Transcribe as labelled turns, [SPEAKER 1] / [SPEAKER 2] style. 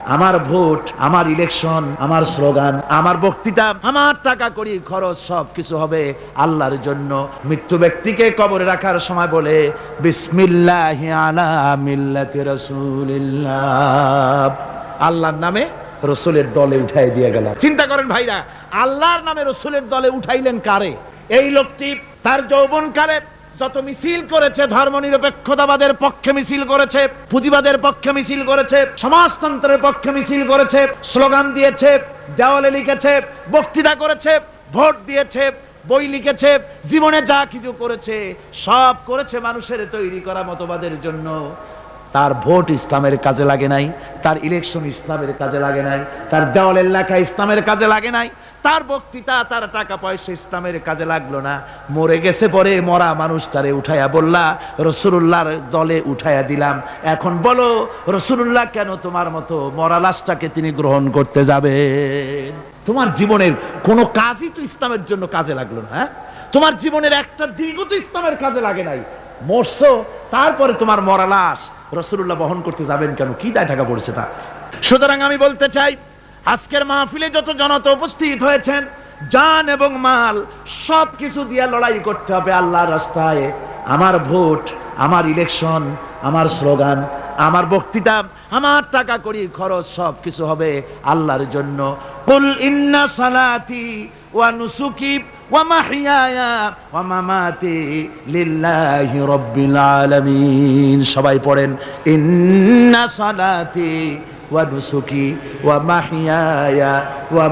[SPEAKER 1] আমার ভোট, আমার ইলেকশন, আমার স্লোগান, আমার বক্তৃতা, আমার টাকা কড়ি খরচ সবকিছু হবে আল্লাহর জন্য। মৃত্যু ব্যক্তিকে কবরে রাখার সময় বলে বিসমিল্লাহি আলা মিল্লাতি রাসূলিল্লাহ, আল্লাহর নামে রাসূলের দলে উঠাই দিয়ে গেল। চিন্তা করেন ভাইরা, আল্লাহর নামে রাসূলের দলে উঠাইলেন কারে? এই লোকটি তার যৌবনকালে যত মিছিল করেছে, ধর্মনিরপেক্ষতাবাদের পক্ষে মিছিল করেছে, পুঁজিবাদের পক্ষে মিছিল করেছে, সমাজতন্ত্রের পক্ষে মিছিল করেছে, স্লোগান দিয়েছে, দেওয়ালে লিখেছে, বক্তৃতা করেছে, ভোট দিয়েছে, বই লিখেছে, জীবনে যা কিছু করেছে সব করেছে মানুষের তৈরি করা মতবাদের জন্য। তার ভোট ইসলামের কাজে লাগে নাই, তার ইলেকশন ইসলামের কাজে লাগে নাই, তার দেওয়ালের লেখা ইসলামের কাজে লাগে নাই, তার বক্তৃতা, তার টাকা পয়সা ইসলামের কাজে লাগলো না। মরে গেছে, পরে মরা মানুষটারে উঠাইয়া বললা রাসূলুল্লাহর দলে উঠাইয়া দিলাম। এখন বলো রাসূলুল্লাহ কেন তোমার মতো মরা লাশটাকে তিনি গ্রহণ করতে যাবে? তোমার জীবনের কোনো কাজই তো ইসলামের জন্য কাজে লাগলো না। তোমার জীবনের একটা দিনও তো ইসলামের কাজে লাগে নাই। মরছো, তারপরে তোমার মরা লাশ রাসূলুল্লাহ বহন করতে যাবেন কেন? কি দায় টাকা পড়েছে তা? সুতরাং আমি বলতে চাই, আজকের মাহফিলে যত জনতা উপস্থিত হয়েছেন, জান এবং মাল সবকিছু দিয়ে লড়াই করতে হবে আল্লাহর রাস্তায়। আমার ভোট, আমার ইলেকশন, আমার স্লোগান, আমার বক্তৃতা, আমার টাকা কড়ি খরচ সবকিছু হবে আল্লাহর জন্য। কুল ইন্না সালাতি ওয়া নুসুকি ওয়া মাহইয়ায়া ওয়া মামাতি লিল্লাহি রাব্বিল আলামিন। সবাই পড়েন, ইন্না সালাতি ওয়া নুসুকি ওয়া মাহইয়ায়া ওয়া